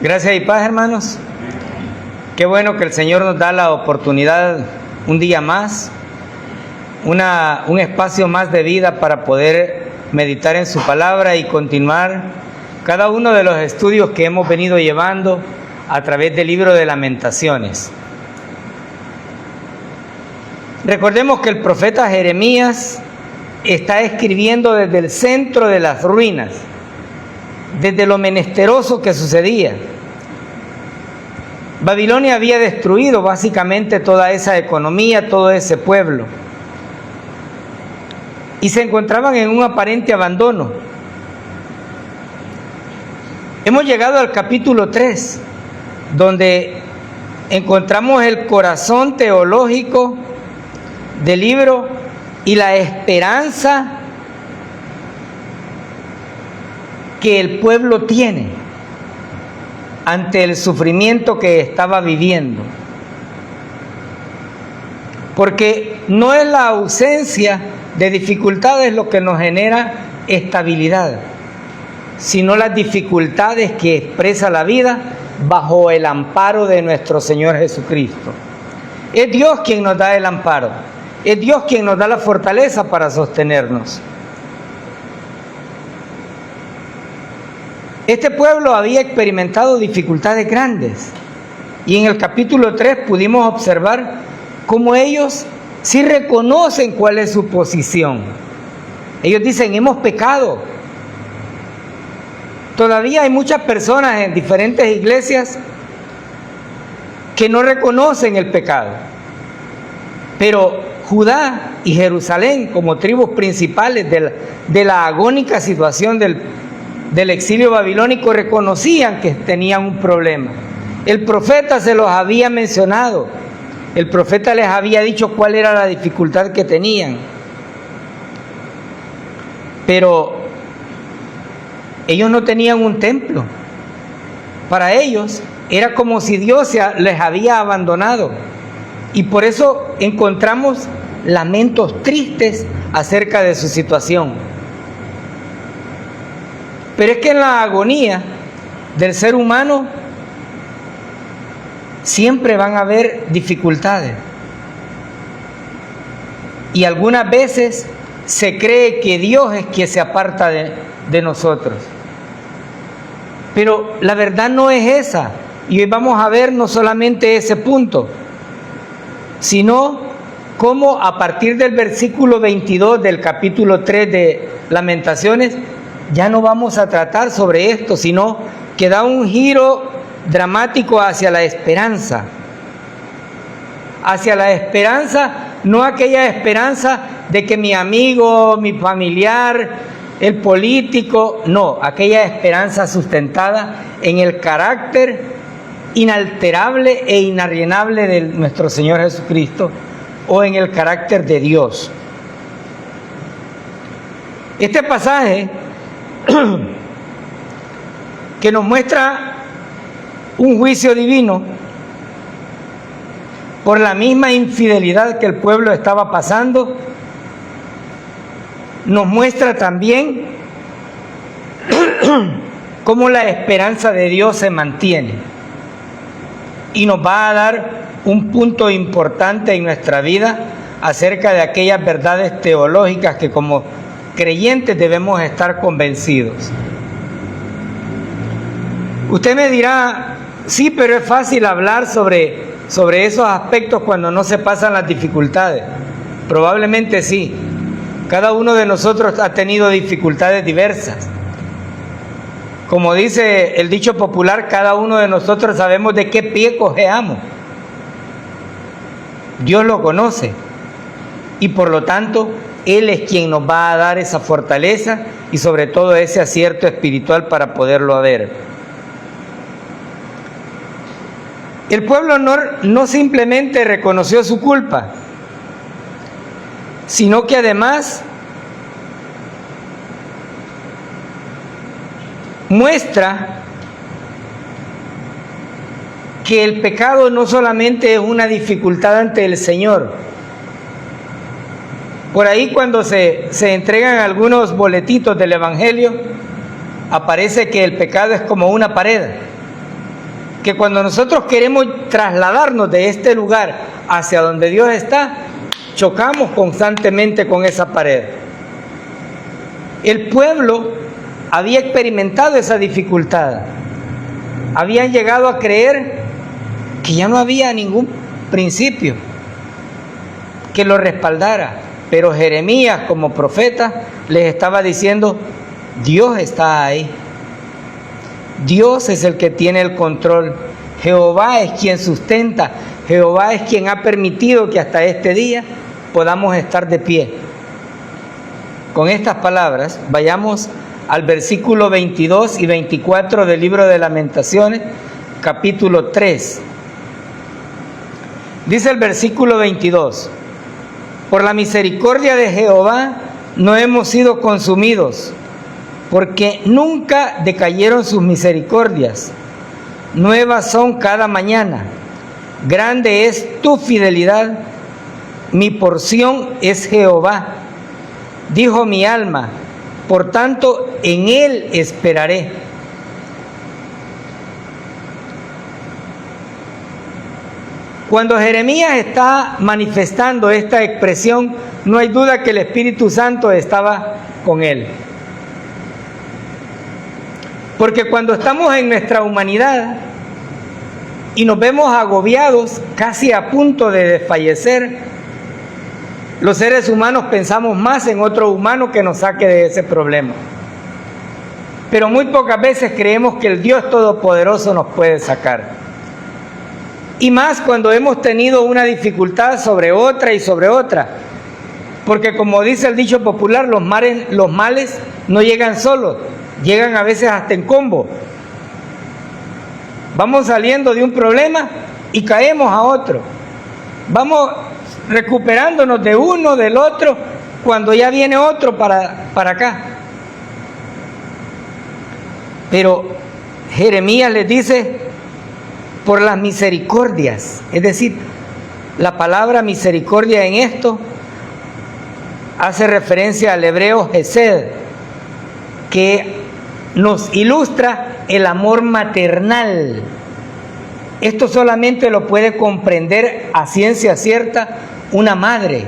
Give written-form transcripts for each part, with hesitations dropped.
Gracias y paz, hermanos. Qué bueno que el Señor nos da la oportunidad un día más, un espacio más de vida para poder meditar en su palabra y continuar cada uno de los estudios que hemos venido llevando a través del libro de Lamentaciones. Recordemos que el profeta Jeremías está escribiendo desde el centro de las ruinas, desde lo menesteroso que sucedía. Babilonia había destruido básicamente toda esa economía, todo ese pueblo, y se encontraban en un aparente abandono. Hemos llegado al capítulo 3, donde encontramos el corazón teológico del libro y la esperanza que el pueblo tiene ante el sufrimiento que estaba viviendo. Porque no es la ausencia de dificultades lo que nos genera estabilidad, sino las dificultades que expresa la vida bajo el amparo de nuestro Señor Jesucristo. Es Dios quien nos da el amparo, es Dios quien nos da la fortaleza para sostenernos. Este pueblo había experimentado dificultades grandes y en el capítulo 3 pudimos observar cómo ellos sí reconocen cuál es su posición. Ellos dicen: hemos pecado. Todavía hay muchas personas en diferentes iglesias que no reconocen el pecado, pero Judá y Jerusalén, como tribus principales de la agónica situación del exilio babilónico, reconocían que tenían un problema. El profeta se los había mencionado, el profeta les había dicho cuál era la dificultad que tenían, pero ellos no tenían un templo. Para ellos era como si Dios les había abandonado, y por eso encontramos lamentos tristes acerca de su situación. Pero es que en la agonía del ser humano siempre van a haber dificultades. Y algunas veces se cree que Dios es quien se aparta de nosotros. Pero la verdad no es esa. Y hoy vamos a ver no solamente ese punto, sino cómo a partir del versículo 22 del capítulo 3 de Lamentaciones ya no vamos a tratar sobre esto, sino que da un giro dramático hacia la esperanza. Hacia la esperanza, no aquella esperanza de que mi amigo, mi familiar, el político, no, aquella esperanza sustentada en el carácter inalterable e inalienable de nuestro Señor Jesucristo, o en el carácter de Dios. Este pasaje que nos muestra un juicio divino por la misma infidelidad que el pueblo estaba pasando, nos muestra también cómo la esperanza de Dios se mantiene, y nos va a dar un punto importante en nuestra vida acerca de aquellas verdades teológicas que como creyentes debemos estar convencidos. Usted me dirá: sí, pero es fácil hablar sobre esos aspectos cuando no se pasan las dificultades. Probablemente sí. Cada uno de nosotros ha tenido dificultades diversas. Como dice el dicho popular, cada uno de nosotros sabemos de qué pie cojeamos. Dios lo conoce, y por lo tanto Él es quien nos va a dar esa fortaleza y sobre todo ese acierto espiritual para poderlo ver. El pueblo no simplemente reconoció su culpa, sino que además muestra que el pecado no solamente es una dificultad ante el Señor. Por ahí, cuando se entregan algunos boletitos del Evangelio, aparece que el pecado es como una pared. que cuando nosotros queremos trasladarnos de este lugar hacia donde Dios está, chocamos constantemente con esa pared. El pueblo había experimentado esa dificultad. Habían llegado a creer que ya no había ningún principio que lo respaldara. Pero Jeremías, como profeta, les estaba diciendo: Dios está ahí. Dios es el que tiene el control. Jehová es quien sustenta. Jehová es quien ha permitido que hasta este día podamos estar de pie. Con estas palabras, vayamos al versículo 22 y 24 del libro de Lamentaciones, capítulo 3. Dice el versículo 22: por la misericordia de Jehová no hemos sido consumidos, porque nunca decayeron sus misericordias. Nuevas son cada mañana. Grande es tu fidelidad. Mi porción es Jehová. Dijo mi alma, por tanto en él esperaré. Cuando Jeremías está manifestando esta expresión, no hay duda que el Espíritu Santo estaba con él. Porque cuando estamos en nuestra humanidad y nos vemos agobiados, casi a punto de desfallecer, los seres humanos pensamos más en otro humano que nos saque de ese problema. Pero muy pocas veces creemos que el Dios Todopoderoso nos puede sacar. Y más cuando hemos tenido una dificultad sobre otra y sobre otra. Porque como dice el dicho popular, los males no llegan solos, llegan a veces hasta en combo. Vamos saliendo de un problema y caemos a otro. Vamos recuperándonos de uno, del otro, cuando ya viene otro para acá. Pero Jeremías les dice: por las misericordias. Es decir, la palabra misericordia en esto hace referencia al hebreo hesed, que nos ilustra el amor maternal. Esto solamente lo puede comprender a ciencia cierta una madre,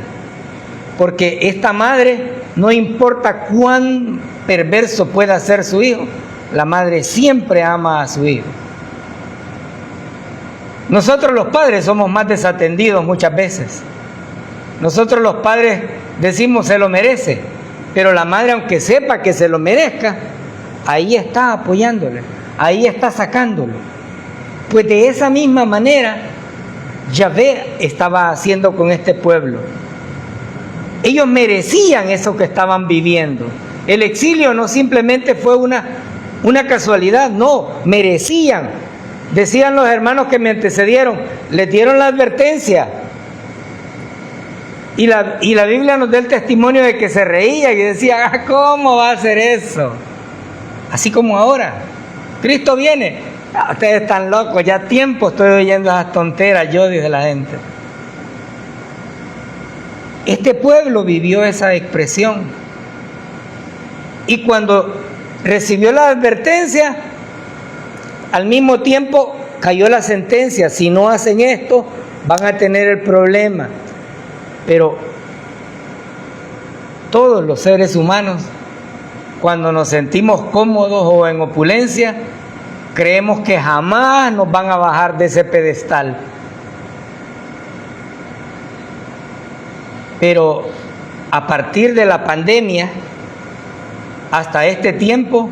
porque esta madre, no importa cuán perverso pueda ser su hijo, la madre siempre ama a su hijo. Nosotros los padres somos más desatendidos muchas veces. Nosotros los padres decimos se lo merece, pero la madre, aunque sepa que se lo merezca, ahí está apoyándole, ahí está sacándolo. Pues de esa misma manera Yahvé estaba haciendo con este pueblo. Ellos merecían eso que estaban viviendo. El exilio no simplemente fue una casualidad, no, merecían. Decían los hermanos que me antecedieron, les dieron la advertencia. Y la Biblia nos da el testimonio de que se reía y decía: ¿cómo va a ser eso? Así como ahora. Cristo viene. Ustedes están locos, ya tiempo estoy oyendo esas tonteras, yo, dice la gente. Este pueblo vivió esa expresión. Y cuando recibió la advertencia, al mismo tiempo cayó la sentencia: si no hacen esto, van a tener el problema. Pero todos los seres humanos, cuando nos sentimos cómodos o en opulencia, creemos que jamás nos van a bajar de ese pedestal. Pero a partir de la pandemia hasta este tiempo,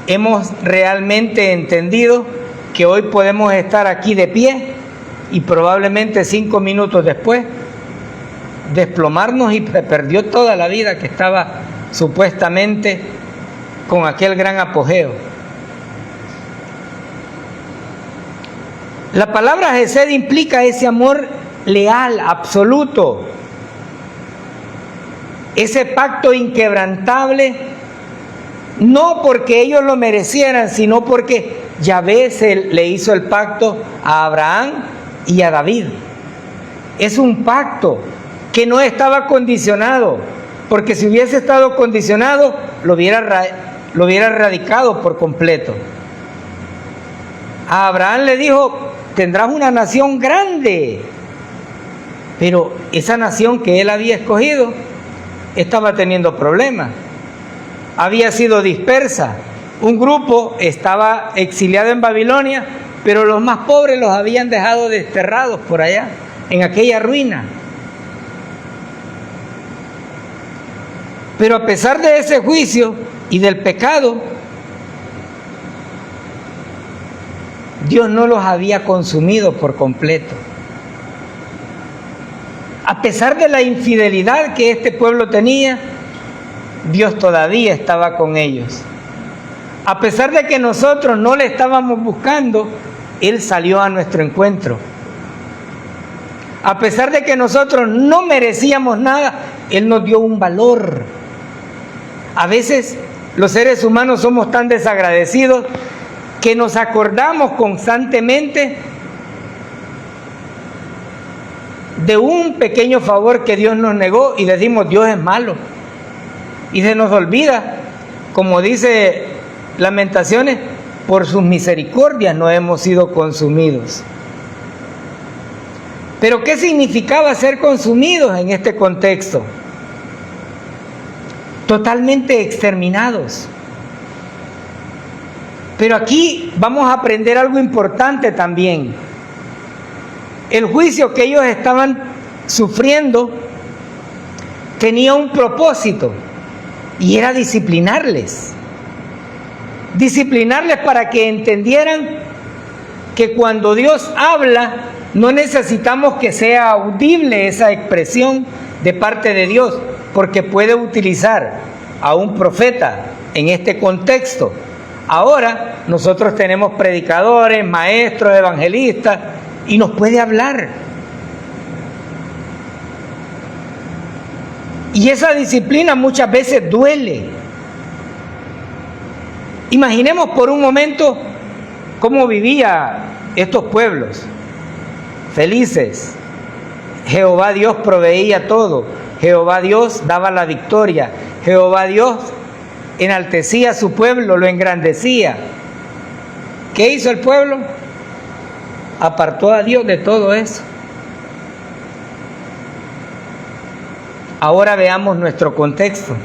hemos realmente entendido que hoy podemos estar aquí de pie y probablemente 5 minutos después desplomarnos y perdió toda la vida que estaba supuestamente con aquel gran apogeo. La palabra hesed implica ese amor leal, absoluto, ese pacto inquebrantable, no porque ellos lo merecieran, sino porque Yahvé le hizo el pacto a Abraham y a David. Es un pacto que no estaba condicionado, porque si hubiese estado condicionado, lo hubiera erradicado por completo. A Abraham le dijo, tendrás una nación grande. Pero esa nación que él había escogido estaba teniendo problemas. Había sido dispersa. Un grupo estaba exiliado en Babilonia, pero los más pobres los habían dejado desterrados por allá, en aquella ruina. Pero a pesar de ese juicio y del pecado, Dios no los había consumido por completo. A pesar de la infidelidad que este pueblo tenía, Dios todavía estaba con ellos. A pesar de que nosotros no le estábamos buscando, Él salió a nuestro encuentro. A pesar de que nosotros no merecíamos nada, Él nos dio un valor. A veces los seres humanos somos tan desagradecidos que nos acordamos constantemente de un pequeño favor que Dios nos negó y decimos, Dios es malo. Y se nos olvida, como dice Lamentaciones, por sus misericordias no hemos sido consumidos. Pero ¿qué significaba ser consumidos en este contexto? Totalmente exterminados. Pero aquí vamos a aprender algo importante también. El juicio que ellos estaban sufriendo tenía un propósito y era disciplinarles. Disciplinarles para que entendieran que cuando Dios habla no necesitamos que sea audible esa expresión de parte de Dios, porque puede utilizar a un profeta en este contexto. Ahora nosotros tenemos predicadores, maestros, evangelistas, y nos puede hablar. Y esa disciplina muchas veces duele. Imaginemos por un momento cómo vivían estos pueblos, felices. Jehová Dios proveía todo. Jehová Dios daba la victoria. Jehová Dios enaltecía a su pueblo, lo engrandecía. ¿Qué hizo el pueblo? Apartó a Dios de todo eso. Ahora veamos nuestro contexto.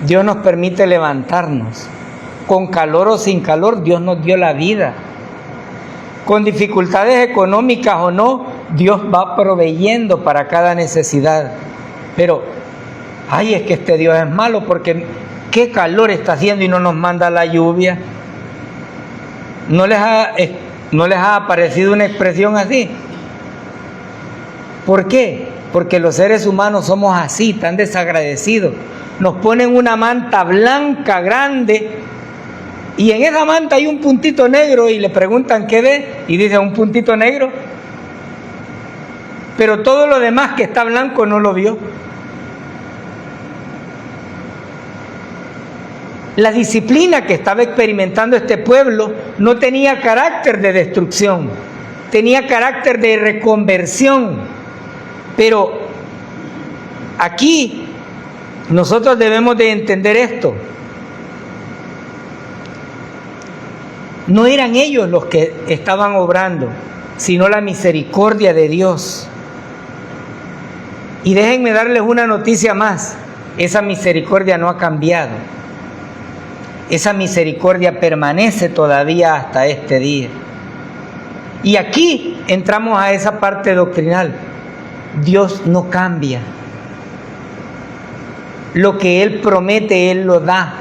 Dios nos permite levantarnos. Con calor o sin calor, Dios nos dio la vida. Con dificultades económicas o no, Dios va proveyendo para cada necesidad. Pero, ay, es que este Dios es malo porque qué calor está haciendo y no nos manda la lluvia. ¿No les ha aparecido una expresión así? ¿Por qué? Porque los seres humanos somos así, tan desagradecidos. Nos ponen una manta blanca grande y en esa manta hay un puntito negro y le preguntan qué ve y dice un puntito negro. Pero todo lo demás que está blanco no lo vio. La disciplina que estaba experimentando este pueblo no tenía carácter de destrucción, tenía carácter de reconversión. Pero aquí nosotros debemos de entender esto. No eran ellos los que estaban obrando, sino la misericordia de Dios. Y déjenme darles una noticia más. Esa misericordia no ha cambiado. Esa misericordia permanece todavía hasta este día. Y aquí entramos a esa parte doctrinal. Dios no cambia. Lo que Él promete, Él lo da.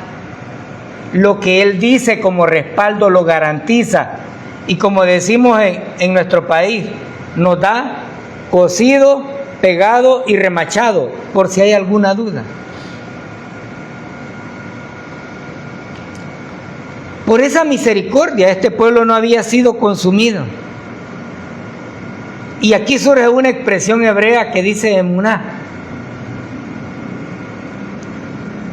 Lo que Él dice como respaldo lo garantiza. Y como decimos en nuestro país, nos da cosido, pegado y remachado, por si hay alguna duda. Por esa misericordia este pueblo no había sido consumido. Y aquí surge una expresión hebrea que dice emuná,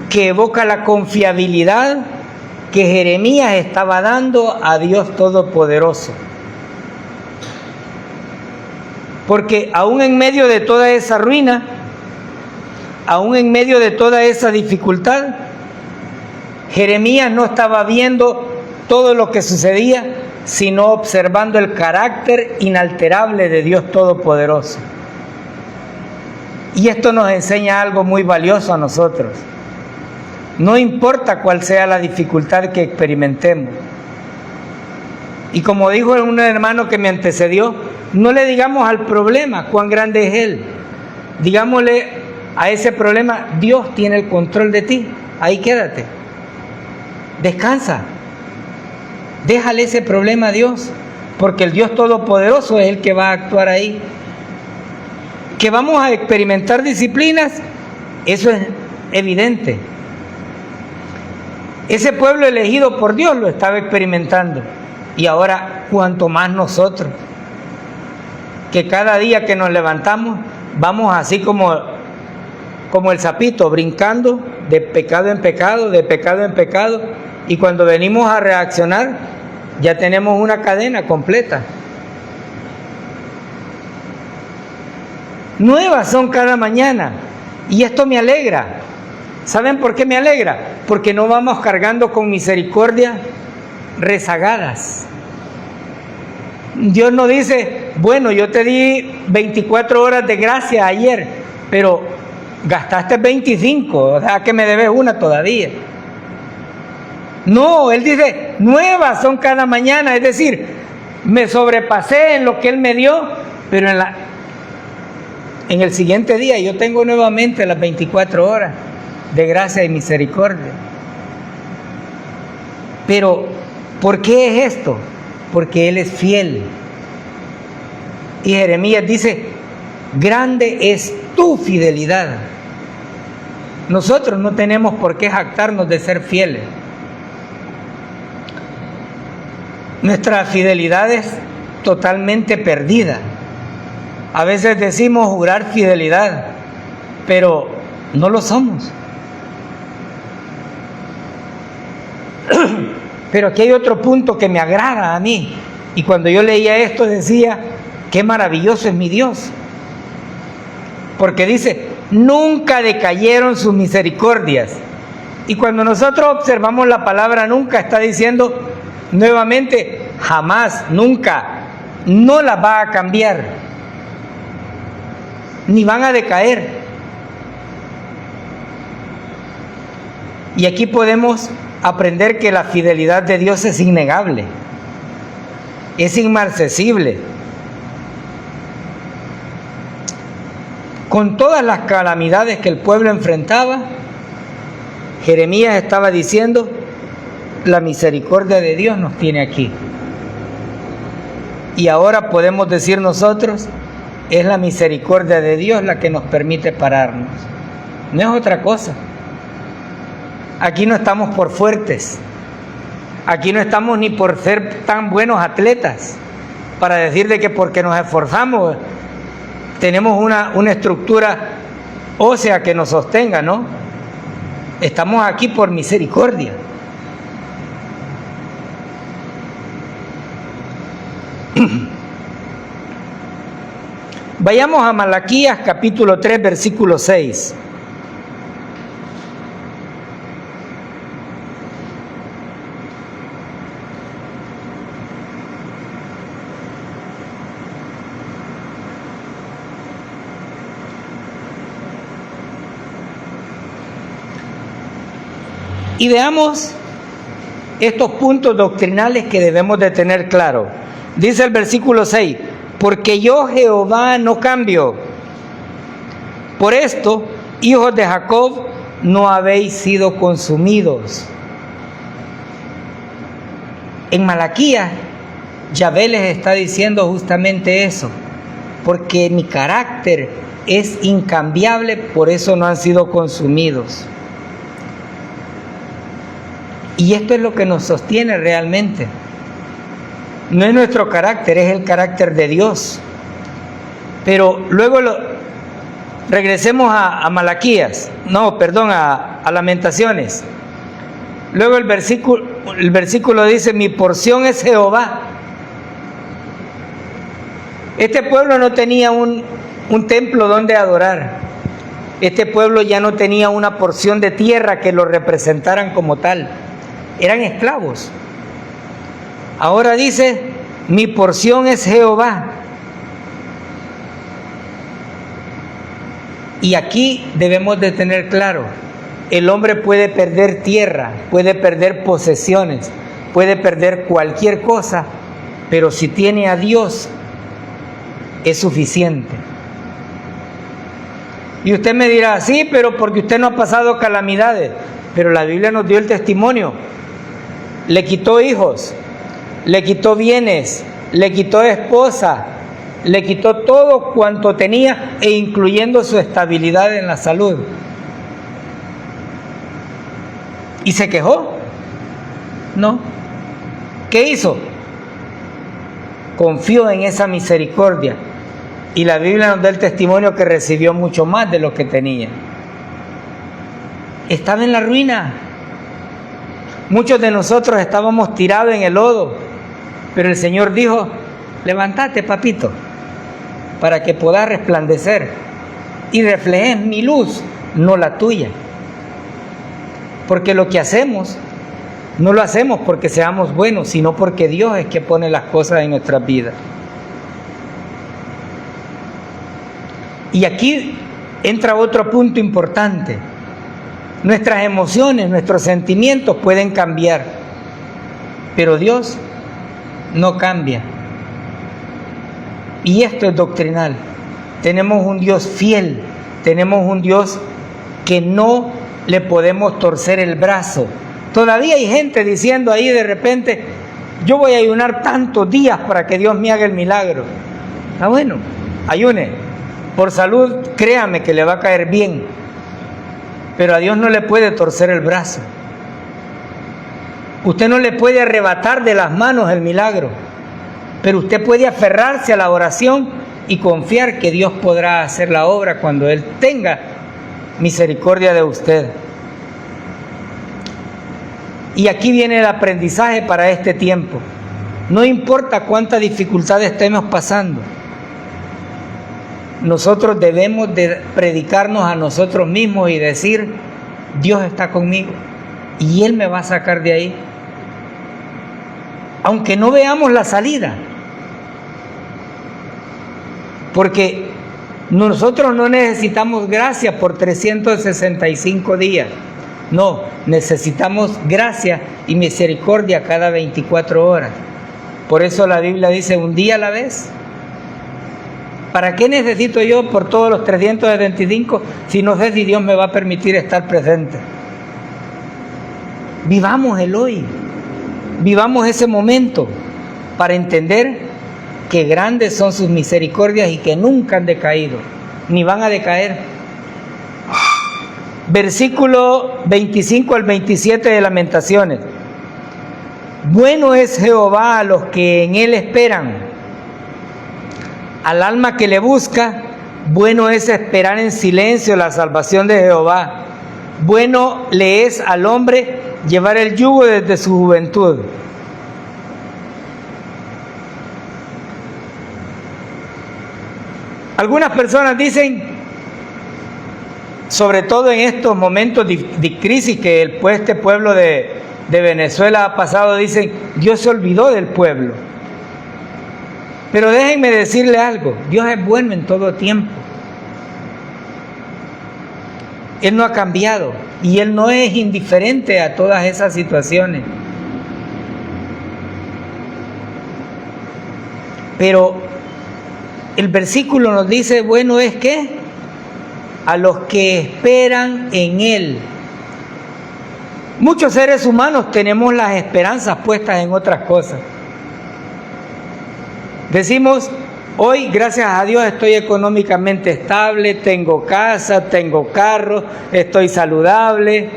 que evoca la confiabilidad que Jeremías estaba dando a Dios Todopoderoso. Porque aún en medio de toda esa ruina, aún en medio de toda esa dificultad, Jeremías no estaba viendo todo lo que sucedía, sino observando el carácter inalterable de Dios Todopoderoso. Y esto nos enseña algo muy valioso a nosotros. No importa cuál sea la dificultad que experimentemos. Y como dijo un hermano que me antecedió, no le digamos al problema cuán grande es él. Digámosle a ese problema, Dios tiene el control de ti. Ahí quédate. Descansa. Déjale ese problema a Dios, porque el Dios Todopoderoso es el que va a actuar ahí. Que vamos a experimentar disciplinas, eso es evidente. Ese pueblo elegido por Dios lo estaba experimentando. Y ahora, cuanto más nosotros, que cada día que nos levantamos, vamos así como el sapito, brincando de pecado en pecado, de pecado en pecado, y cuando venimos a reaccionar, ya tenemos una cadena completa. Nuevas son cada mañana, y esto me alegra. ¿Saben por qué me alegra? Porque no vamos cargando con misericordia rezagadas. Dios no dice, bueno, yo te di 24 horas de gracia ayer, pero gastaste 25, o sea que me debes una todavía. No, Él dice, nuevas son cada mañana, es decir, me sobrepasé en lo que Él me dio, pero en el siguiente día yo tengo nuevamente las 24 horas de gracia y misericordia. Pero, ¿por qué es esto? Porque Él es fiel. Y Jeremías dice, grande es tu fidelidad. Nosotros no tenemos por qué jactarnos de ser fieles. Nuestra fidelidad es totalmente perdida. A veces decimos jurar fidelidad, pero no lo somos. Pero aquí hay otro punto que me agrada a mí. Y cuando yo leía esto decía, qué maravilloso es mi Dios. Porque dice, nunca decayeron sus misericordias. Y cuando nosotros observamos la palabra nunca, está diciendo nuevamente, jamás, nunca, no las va a cambiar, ni van a decaer. Y aquí podemos aprender que la fidelidad de Dios es innegable, es inmarcesible. Con todas las calamidades que el pueblo enfrentaba, Jeremías estaba diciendo, la misericordia de Dios nos tiene aquí. Y ahora podemos decir nosotros, es la misericordia de Dios la que nos permite pararnos. No es otra cosa. Aquí no estamos por fuertes. Aquí no estamos ni por ser tan buenos atletas para decir de que porque nos esforzamos tenemos una estructura ósea que nos sostenga, ¿no? Estamos aquí por misericordia. Vayamos a Malaquías capítulo 3, versículo 6. Y veamos estos puntos doctrinales que debemos de tener claro. Dice el versículo 6, porque yo Jehová no cambio. Por esto, hijos de Jacob, no habéis sido consumidos. En Malaquías, Yahvé les está diciendo justamente eso, porque mi carácter es incambiable, por eso no han sido consumidos. Y esto es lo que nos sostiene realmente. No es nuestro carácter, es el carácter de Dios. Pero luego regresemos a Malaquías, a Lamentaciones. Luego el versículo dice, mi porción es Jehová. Este pueblo no tenía un templo donde adorar. Este pueblo ya no tenía una porción de tierra que lo representaran como tal. Eran esclavos. Ahora dice, mi porción es Jehová. Y aquí debemos de tener claro, el hombre puede perder tierra, puede perder posesiones, puede perder cualquier cosa, pero si tiene a Dios, es suficiente. Y usted me dirá, sí, pero porque usted no ha pasado calamidades. Pero la Biblia nos dio el testimonio. Le quitó hijos, le quitó bienes, le quitó esposa, le quitó todo cuanto tenía, e incluyendo su estabilidad en la salud. ¿Y se quejó? No. ¿Qué hizo? Confió en esa misericordia. Y la Biblia nos da el testimonio que recibió mucho más de lo que tenía. Estaba en la ruina. Muchos de nosotros estábamos tirados en el lodo, pero el Señor dijo, levántate, papito, para que puedas resplandecer y reflejes mi luz, no la tuya. Porque lo que hacemos, no lo hacemos porque seamos buenos, sino porque Dios es que pone las cosas en nuestras vidas. Y aquí entra otro punto importante. Nuestras emociones, nuestros sentimientos pueden cambiar, pero Dios no cambia. Y esto es doctrinal. Tenemos un Dios fiel, tenemos un Dios que no le podemos torcer el brazo. Todavía hay gente diciendo ahí de repente, yo voy a ayunar tantos días para que Dios me haga el milagro. Ah, bueno, ayune. Por salud, créame que le va a caer bien. Pero a Dios no le puede torcer el brazo. Usted no le puede arrebatar de las manos el milagro. Pero usted puede aferrarse a la oración y confiar que Dios podrá hacer la obra cuando Él tenga misericordia de usted. Y aquí viene el aprendizaje para este tiempo. No importa cuánta dificultad estemos pasando, nosotros debemos de predicarnos a nosotros mismos y decir, Dios está conmigo y Él me va a sacar de ahí. Aunque no veamos la salida. Porque nosotros no necesitamos gracia por 365 días. No, necesitamos gracia y misericordia cada 24 horas. Por eso la Biblia dice, un día a la vez. ¿Para qué necesito yo por todos los 325 si no sé si Dios me va a permitir estar presente? Vivamos el hoy, vivamos ese momento para entender que grandes son sus misericordias y que nunca han decaído, ni van a decaer. Versículo 25 al 27 de Lamentaciones. Bueno es Jehová a los que en Él esperan. Al alma que le busca, bueno es esperar en silencio la salvación de Jehová. Bueno le es al hombre llevar el yugo desde su juventud. Algunas personas dicen, sobre todo en estos momentos de crisis que este pueblo de Venezuela ha pasado, dicen, Dios se olvidó del pueblo. Pero déjenme decirle algo, Dios es bueno en todo tiempo. Él no ha cambiado y Él no es indiferente a todas esas situaciones. Pero el versículo nos dice, bueno es que a los que esperan en Él. Muchos seres humanos tenemos las esperanzas puestas en otras cosas. Decimos, hoy gracias a Dios estoy económicamente estable, tengo casa, tengo carro, estoy saludable,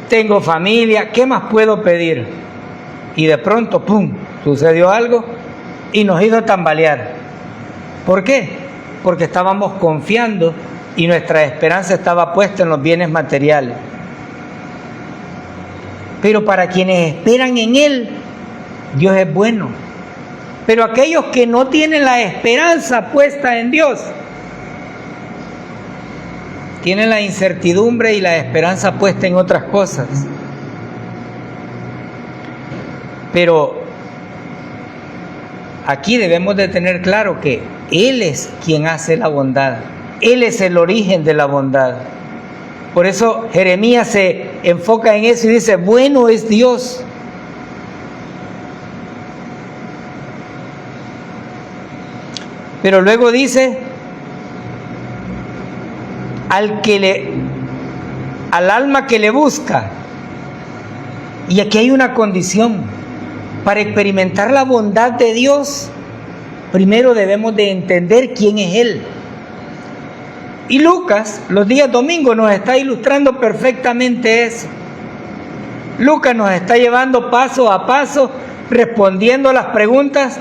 tengo familia, ¿qué más puedo pedir? Y de pronto, ¡pum!, sucedió algo y nos hizo tambalear. ¿Por qué? Porque estábamos confiando y nuestra esperanza estaba puesta en los bienes materiales. Pero para quienes esperan en Él, Dios es bueno. Pero aquellos que no tienen la esperanza puesta en Dios, tienen la incertidumbre y la esperanza puesta en otras cosas. Pero aquí debemos de tener claro que Él es quien hace la bondad. Él es el origen de la bondad. Por eso Jeremías se enfoca en eso y dice, bueno es Dios. Pero luego dice, al alma que le busca. Y aquí hay una condición. Para experimentar la bondad de Dios, primero debemos de entender quién es Él. Y Lucas, los días domingos, nos está ilustrando perfectamente eso. Lucas nos está llevando paso a paso, respondiendo a las preguntas,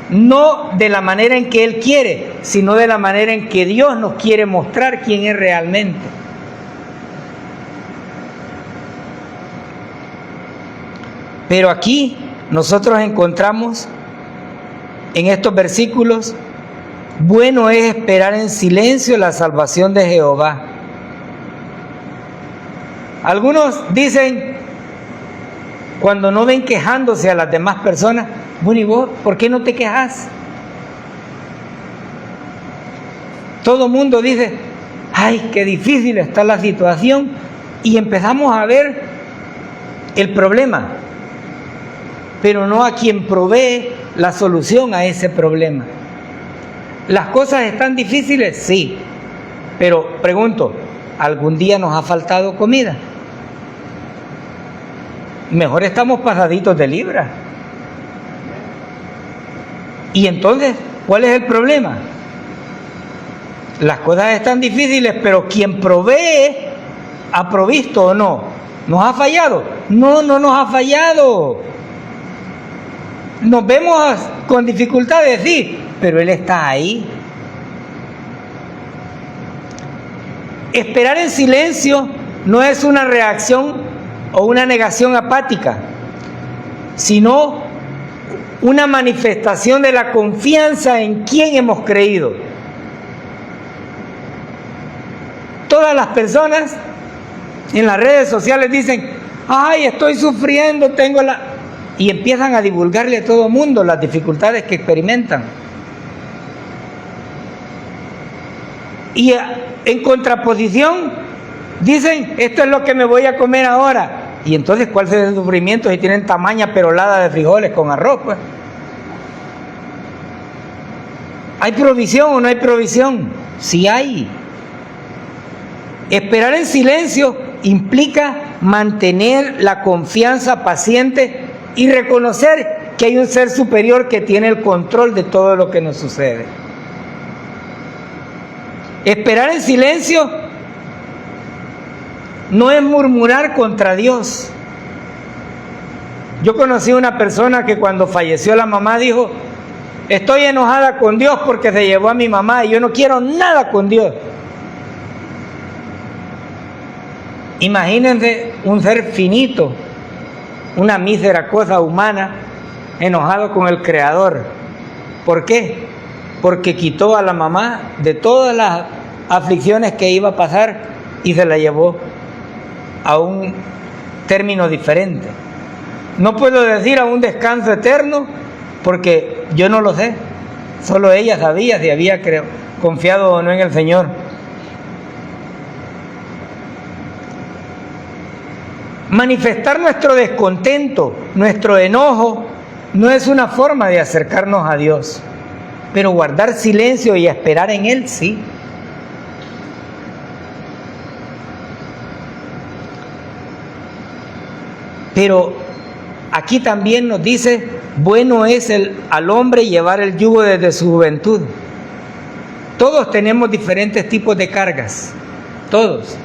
no de la manera en que Él quiere, sino de la manera en que Dios nos quiere mostrar quién es realmente. Pero aquí nosotros encontramos en estos versículos, bueno es esperar en silencio la salvación de Jehová. Algunos dicen, cuando no ven quejándose a las demás personas, bueno, ¿y vos por qué no te quejas? Todo mundo dice, ay, qué difícil está la situación, y empezamos a ver el problema, pero no a quien provee la solución a ese problema. ¿Las cosas están difíciles? Sí, pero pregunto, ¿algún día nos ha faltado comida? Mejor estamos pasaditos de libra. Y entonces, ¿cuál es el problema? Las cosas están difíciles, pero quien provee, ¿ha provisto o no? ¿Nos ha fallado? No, no nos ha fallado. Nos vemos con dificultades, sí, pero Él está ahí. Esperar en silencio no es una reacción o una negación apática, sino una manifestación de la confianza en quien hemos creído. Todas las personas en las redes sociales dicen, ay, estoy sufriendo, y empiezan a divulgarle a todo el mundo las dificultades que experimentan. Y en contraposición dicen, esto es lo que me voy a comer ahora. Y entonces, ¿cuál es el sufrimiento si tienen tamaña perolada de frijoles con arroz? Pues, ¿hay provisión o no hay provisión? Sí hay. Esperar en silencio implica mantener la confianza paciente y reconocer que hay un ser superior que tiene el control de todo lo que nos sucede. Esperar en silencio no es murmurar contra Dios. Yo conocí a una persona que cuando falleció la mamá dijo, estoy enojada con Dios porque se llevó a mi mamá y yo no quiero nada con Dios. Imagínense un ser finito, una mísera cosa humana, enojado con el Creador. ¿Por qué? Porque quitó a la mamá de todas las aflicciones que iba a pasar y se la llevó a un término diferente. No puedo decir a un descanso eterno porque yo no lo sé. Solo ella sabía si había confiado o no en el Señor. Manifestar nuestro descontento, nuestro enojo, no es una forma de acercarnos a Dios, pero guardar silencio y esperar en Él, sí. Pero aquí también nos dice, bueno es al hombre llevar el yugo desde su juventud. Todos tenemos diferentes tipos de cargas, todos.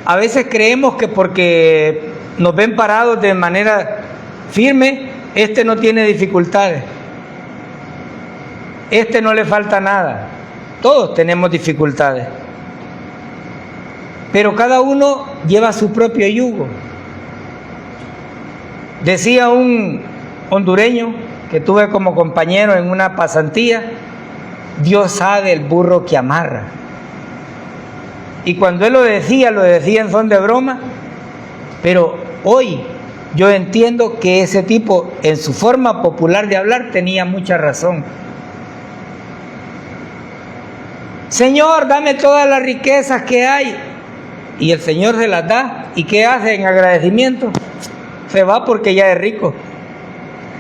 A veces creemos que porque nos ven parados de manera firme, no tiene dificultades, no le falta nada. Todos tenemos dificultades, pero cada uno lleva su propio yugo. Decía un hondureño que tuve como compañero en una pasantía, Dios sabe el burro que amarra. Y cuando él lo decía en son de broma, pero hoy yo entiendo que ese tipo, en su forma popular de hablar, tenía mucha razón. Señor, dame todas las riquezas que hay. Y el Señor se las da. ¿Y qué hace en agradecimiento? Se va porque ya es rico.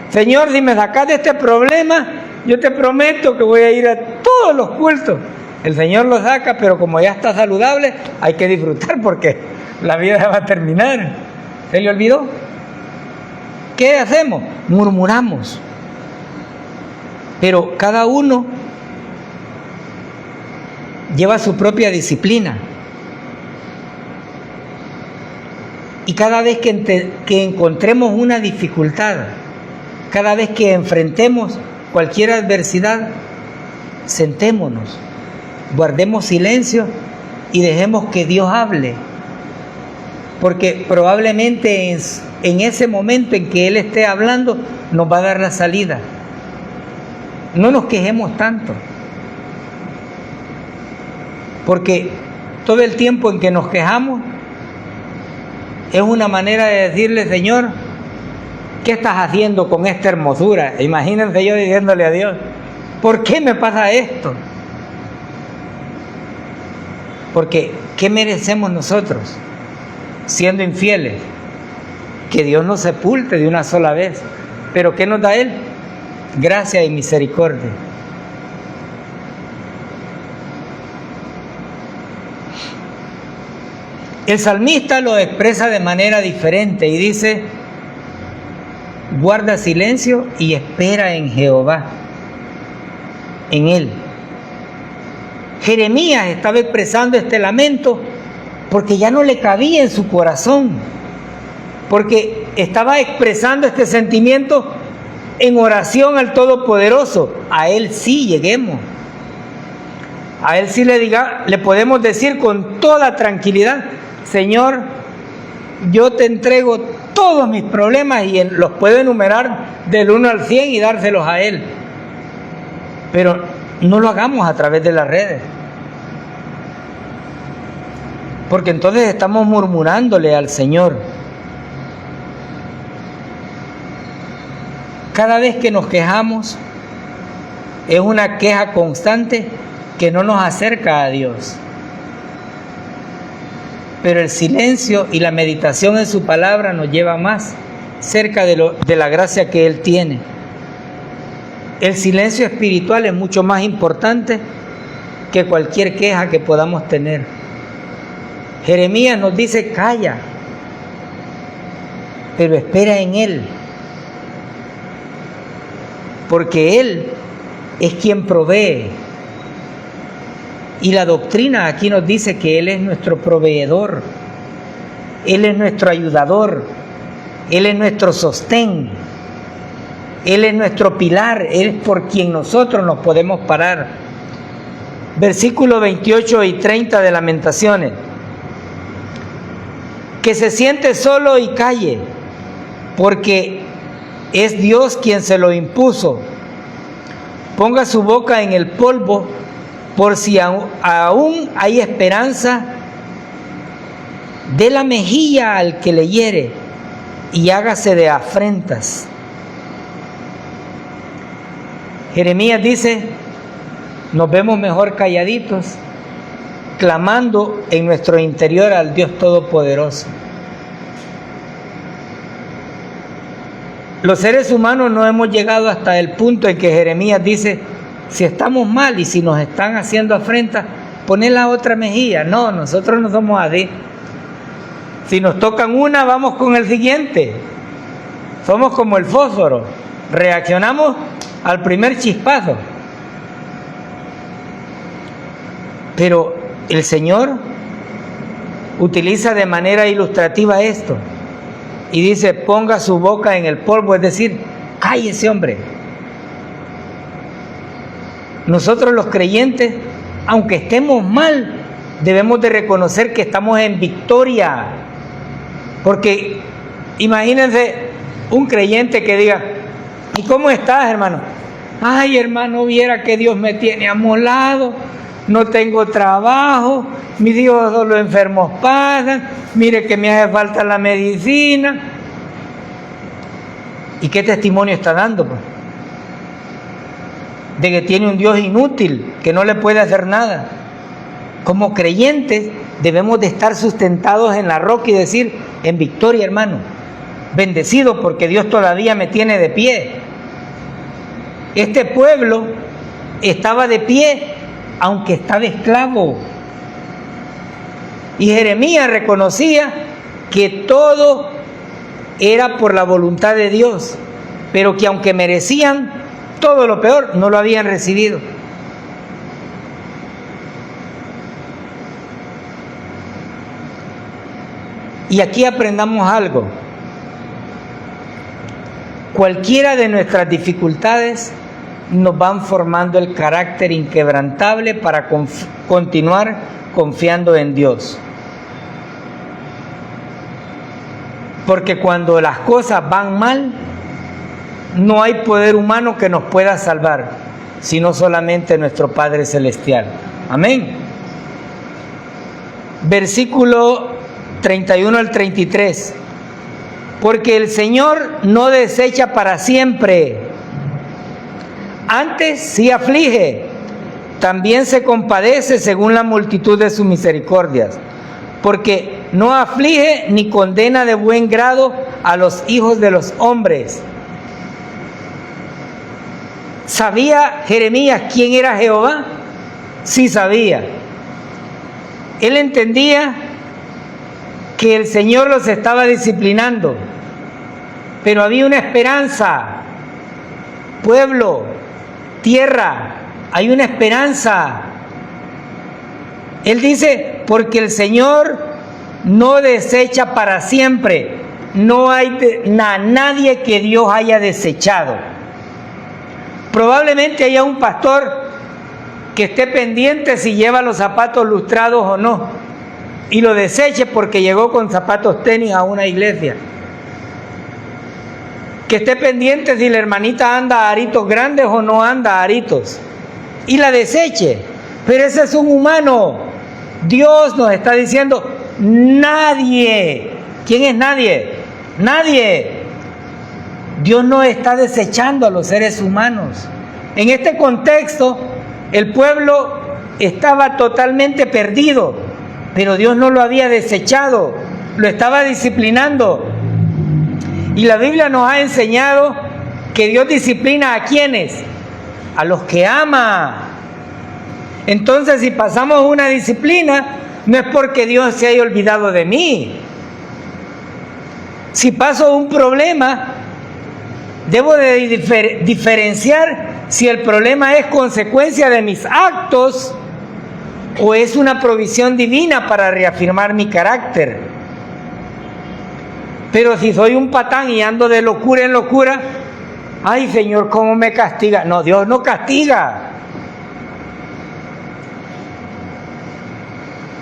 Señor, si me sacas de este problema, yo te prometo que voy a ir a todos los cultos. El Señor lo saca, pero como ya está saludable, hay que disfrutar porque la vida va a terminar. ¿Se le olvidó? ¿Qué hacemos? Murmuramos. Pero cada uno lleva su propia disciplina. Y cada vez que encontremos una dificultad, cada vez que enfrentemos cualquier adversidad, sentémonos, guardemos silencio y dejemos que Dios hable. Porque probablemente en ese momento en que Él esté hablando, nos va a dar la salida. No nos quejemos tanto. Porque todo el tiempo en que nos quejamos es una manera de decirle, Señor, ¿qué estás haciendo con esta hermosura? Imagínense yo diciéndole a Dios, ¿por qué me pasa esto? Porque, ¿qué merecemos nosotros siendo infieles? Que Dios nos sepulte de una sola vez. ¿Pero qué nos da Él? Gracia y misericordia. El salmista lo expresa de manera diferente y dice, guarda silencio y espera en Jehová, en Él. Jeremías estaba expresando este lamento porque ya no le cabía en su corazón, porque estaba expresando este sentimiento en oración al Todopoderoso. A Él sí lleguemos. A Él sí le podemos decir con toda tranquilidad, Señor, yo te entrego todos mis problemas y los puedo enumerar del 1 al 100 y dárselos a Él. Pero no lo hagamos a través de las redes. Porque entonces estamos murmurándole al Señor. Cada vez que nos quejamos, es una queja constante que no nos acerca a Dios. Pero el silencio y la meditación en su palabra nos lleva más cerca de la gracia que Él tiene. El silencio espiritual es mucho más importante que cualquier queja que podamos tener. Jeremías nos dice, calla, pero espera en Él, porque Él es quien provee. Y la doctrina aquí nos dice que Él es nuestro proveedor, Él es nuestro ayudador, Él es nuestro sostén, Él es nuestro pilar, Él es por quien nosotros nos podemos parar. Versículos 28 y 30 de Lamentaciones. Que se siente solo y calle, porque es Dios quien se lo impuso. Ponga su boca en el polvo, por si aún hay esperanza. Dé la mejilla al que le hiere y hágase de afrentas. Jeremías dice, nos vemos mejor calladitos, clamando en nuestro interior al Dios Todopoderoso. Los seres humanos no hemos llegado hasta el punto en que Jeremías dice, si estamos mal y si nos están haciendo afrenta, poné la otra mejilla. No, nosotros no somos así. Si nos tocan una, vamos con el siguiente. Somos como el fósforo, reaccionamos al primer chispazo. Pero el Señor utiliza de manera ilustrativa esto y dice, ponga su boca en el polvo, es decir, cállese, hombre. Nosotros los creyentes, aunque estemos mal, debemos de reconocer que estamos en victoria. Porque imagínense un creyente que diga, ¿y cómo estás, hermano? Ay, hermano, viera que Dios me tiene amolado, no tengo trabajo, mis hijos solo enfermos pasan, mire que me hace falta la medicina. ¿Y qué testimonio está dando, pues? De que tiene un Dios inútil, que no le puede hacer nada. Como creyentes debemos de estar sustentados en la roca y decir, en victoria, hermano, bendecido porque Dios todavía me tiene de pie. Este pueblo estaba de pie, aunque estaba esclavo. Y Jeremías reconocía que todo era por la voluntad de Dios, pero que aunque merecían todo lo peor, no lo habían recibido. Y aquí aprendamos algo. Cualquiera de nuestras dificultades nos van formando el carácter inquebrantable para continuar confiando en Dios. Porque cuando las cosas van mal, no hay poder humano que nos pueda salvar, sino solamente nuestro Padre Celestial. Amén. Versículo 31 al 33. Porque el Señor no desecha para siempre, antes sí aflige, también se compadece según la multitud de sus misericordias, porque no aflige ni condena de buen grado a los hijos de los hombres. ¿Sabía Jeremías quién era Jehová? Sí sabía. Él entendía que el Señor los estaba disciplinando, pero había una esperanza. Pueblo, tierra, hay una esperanza. Él dice, porque el Señor no desecha para siempre. No hay nadie que Dios haya desechado. Probablemente haya un pastor que esté pendiente si lleva los zapatos lustrados o no, y lo deseche porque llegó con zapatos tenis a una iglesia. Que esté pendiente si la hermanita anda a aritos grandes o no anda a aritos, y la deseche. Pero ese es un humano. Dios nos está diciendo, nadie. ¿Quién es nadie? Nadie. Dios no está desechando a los seres humanos. En este contexto, el pueblo estaba totalmente perdido, pero Dios no lo había desechado, lo estaba disciplinando. Y la Biblia nos ha enseñado que Dios disciplina ¿a quiénes? A los que ama. Entonces, si pasamos una disciplina, no es porque Dios se haya olvidado de mí. Si paso un problema, debo de diferenciar si el problema es consecuencia de mis actos o es una provisión divina para reafirmar mi carácter. Pero si soy un patán y ando de locura en locura, ay Señor, ¿cómo me castiga? No, Dios no castiga.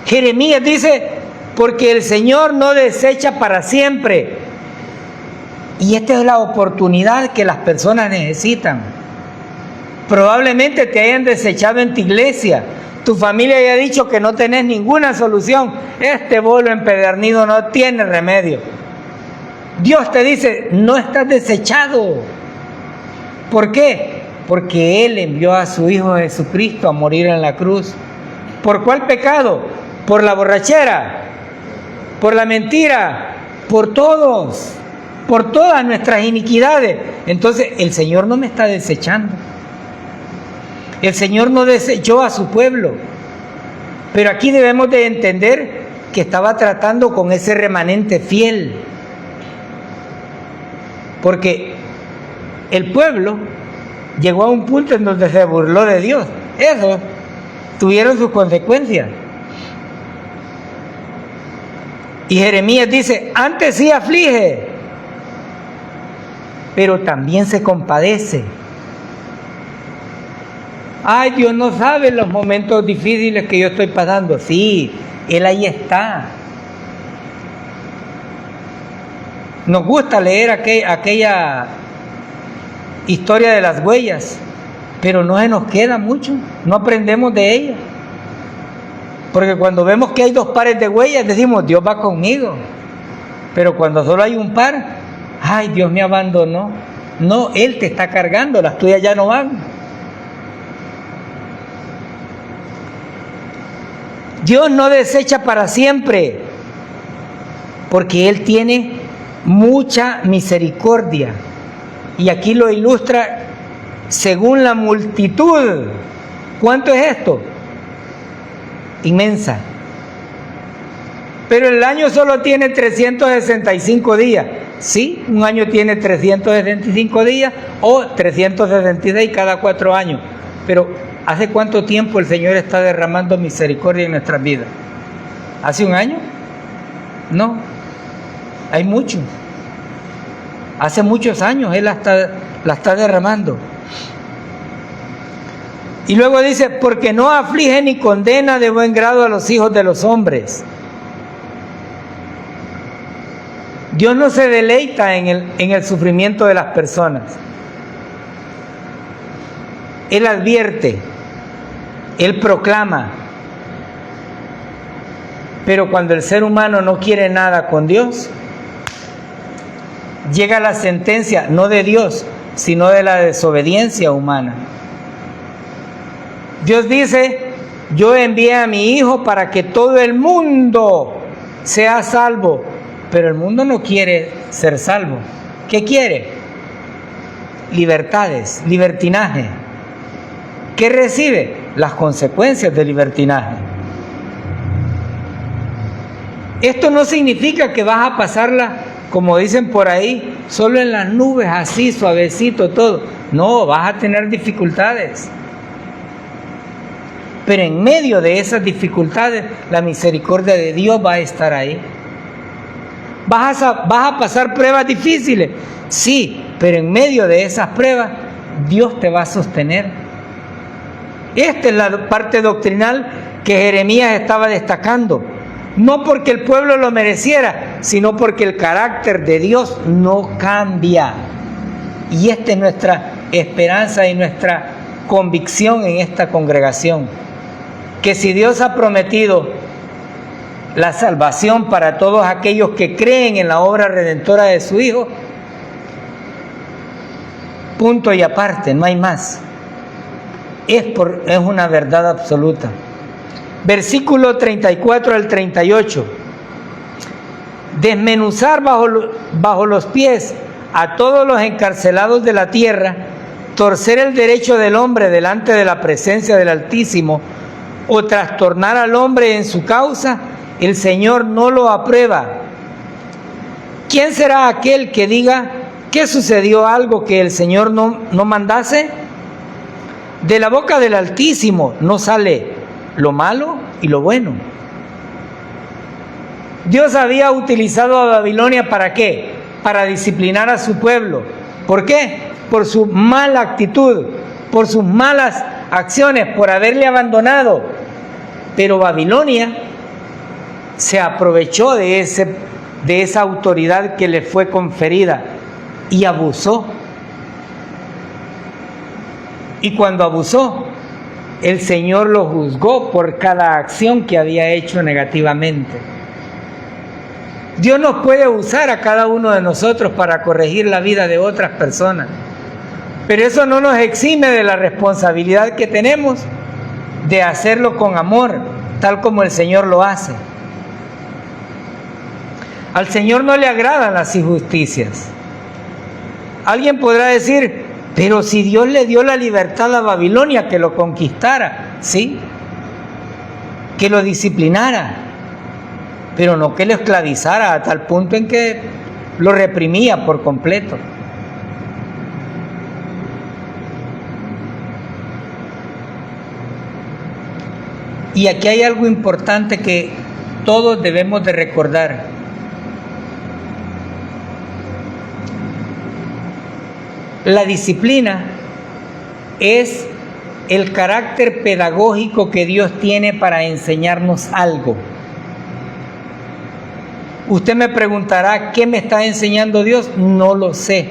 Jeremías dice, porque el Señor no desecha para siempre. Y esta es la oportunidad que las personas necesitan. Probablemente te hayan desechado en tu iglesia. Tu familia haya dicho que no tenés ninguna solución. Este bolo empedernido no tiene remedio. Dios te dice, no estás desechado. ¿Por qué? Porque Él envió a su Hijo Jesucristo a morir en la cruz. ¿Por cuál pecado? Por la borrachera, por la mentira, por todos, por todas nuestras iniquidades. Entonces el Señor no me está desechando. El Señor no desechó a su pueblo. Pero aquí debemos de entender que estaba tratando con ese remanente fiel. Porque el pueblo llegó a un punto en donde se burló de Dios. Eso tuvieron sus consecuencias. Y Jeremías dice, antes sí aflige, pero también se compadece. Ay, Dios no sabe los momentos difíciles que yo estoy pasando. Sí, Él ahí está. Nos gusta leer aquella historia de las huellas, pero no se nos queda mucho, no aprendemos de ella. Porque cuando vemos que hay 2 pares de huellas, decimos, Dios va conmigo. Pero cuando solo hay un par, ay, Dios me abandonó. No, Él te está cargando, las tuyas ya no van. Dios no desecha para siempre, porque Él tiene mucha misericordia. Y aquí lo ilustra según la multitud. ¿Cuánto es esto? Inmensa. Pero el año solo tiene 365 días. Sí, un año tiene 365 días o 366 cada 4 años. Pero ¿hace cuánto tiempo el Señor está derramando misericordia en nuestras vidas? ¿Hace un año? No, hay mucho. Hace muchos años Él la está derramando. Y luego dice, porque no aflige ni condena de buen grado a los hijos de los hombres. Dios no se deleita en el sufrimiento de las personas. Él advierte, Él proclama. Pero cuando el ser humano no quiere nada con Dios, llega la sentencia, no de Dios, sino de la desobediencia humana. Dios dice, yo envié a mi Hijo para que todo el mundo sea salvo, pero el mundo no quiere ser salvo. ¿Qué quiere? Libertades, libertinaje. ¿Qué recibe? Las consecuencias del libertinaje. Esto no significa que vas a pasarla, como dicen por ahí, solo en las nubes, así, suavecito todo. No, vas a tener dificultades. Pero en medio de esas dificultades, la misericordia de Dios va a estar ahí. ¿Vas a pasar pruebas difíciles? Sí, pero en medio de esas pruebas, Dios te va a sostener. Esta es la parte doctrinal que Jeremías estaba destacando. No porque el pueblo lo mereciera, sino porque el carácter de Dios no cambia. Y esta es nuestra esperanza y nuestra convicción en esta congregación. Que si Dios ha prometido la salvación para todos aquellos que creen en la obra redentora de su Hijo, punto y aparte, no hay más. Es una verdad absoluta. Versículo 34 al 38. Desmenuzar bajo los pies a todos los encarcelados de la tierra, torcer el derecho del hombre delante de la presencia del Altísimo, o trastornar al hombre en su causa, el Señor no lo aprueba. ¿Quién será aquel que diga que sucedió algo que el Señor no mandase? De la boca del Altísimo no sale lo malo y lo bueno. Dios había utilizado a Babilonia ¿para qué? Para disciplinar a su pueblo. ¿Por qué? Por su mala actitud, por sus malas acciones, por haberle abandonado. Pero Babilonia se aprovechó de esa autoridad que le fue conferida y abusó. Y cuando abusó, el Señor lo juzgó por cada acción que había hecho negativamente. Dios nos puede usar a cada uno de nosotros para corregir la vida de otras personas, pero eso no nos exime de la responsabilidad que tenemos de hacerlo con amor, tal como el Señor lo hace. Al Señor no le agradan las injusticias. Alguien podrá decir, pero si Dios le dio la libertad a Babilonia, que lo conquistara, ¿sí? Que lo disciplinara, pero no que lo esclavizara a tal punto en que lo reprimía por completo. Y aquí hay algo importante que todos debemos de recordar. La disciplina es el carácter pedagógico que Dios tiene para enseñarnos algo. Usted me preguntará, ¿qué me está enseñando Dios? No lo sé.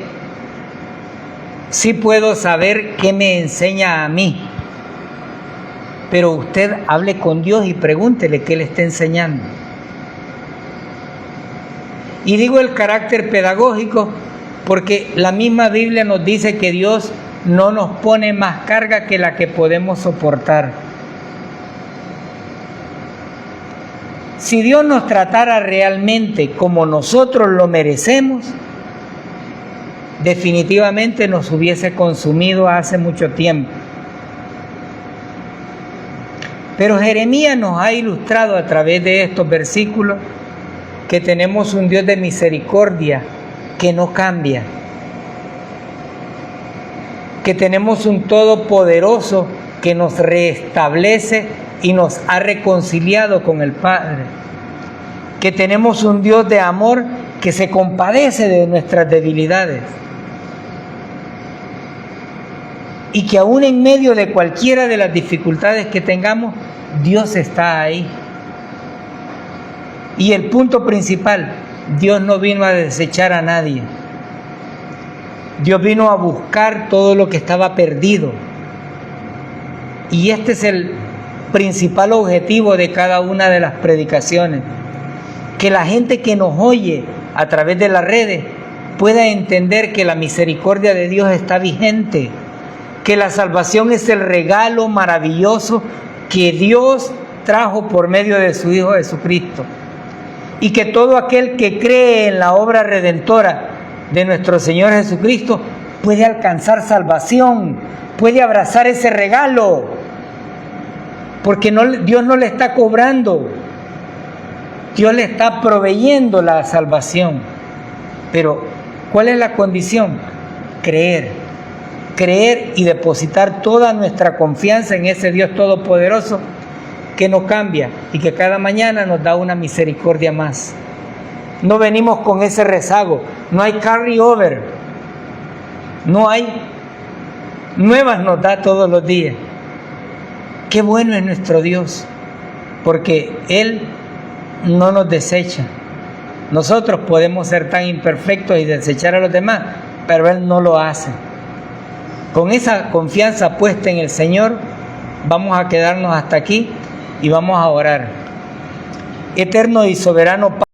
Sí puedo saber qué me enseña a mí. Pero usted hable con Dios y pregúntele qué le está enseñando. Y digo el carácter pedagógico Porque la misma Biblia nos dice que Dios no nos pone más carga que la que podemos soportar. Si Dios nos tratara realmente como nosotros lo merecemos, definitivamente nos hubiese consumido hace mucho tiempo. Pero Jeremías nos ha ilustrado a través de estos versículos que tenemos un Dios de misericordia que no cambia, que tenemos un Todopoderoso que nos restablece y nos ha reconciliado con el Padre, que tenemos un Dios de amor que se compadece de nuestras debilidades y que aún en medio de cualquiera de las dificultades que tengamos, Dios está ahí. Y el punto principal, Dios no vino a desechar a nadie. Dios vino a buscar todo lo que estaba perdido. Y este es el principal objetivo de cada una de las predicaciones. Que la gente que nos oye a través de las redes pueda entender que la misericordia de Dios está vigente, que la salvación es el regalo maravilloso que Dios trajo por medio de su Hijo Jesucristo, y que todo aquel que cree en la obra redentora de nuestro Señor Jesucristo puede alcanzar salvación, puede abrazar ese regalo, porque Dios no le está cobrando, Dios le está proveyendo la salvación. Pero ¿cuál es la condición? Creer y depositar toda nuestra confianza en ese Dios todopoderoso que no cambia y que cada mañana nos da una misericordia más. No venimos con ese rezago, no hay carry over, no hay, nuevas nos da todos los días. Qué bueno es nuestro Dios, porque Él no nos desecha. Nosotros podemos ser tan imperfectos y desechar a los demás, pero Él no lo hace. Con esa confianza puesta en el Señor, vamos a quedarnos hasta aquí y vamos a orar. Eterno y soberano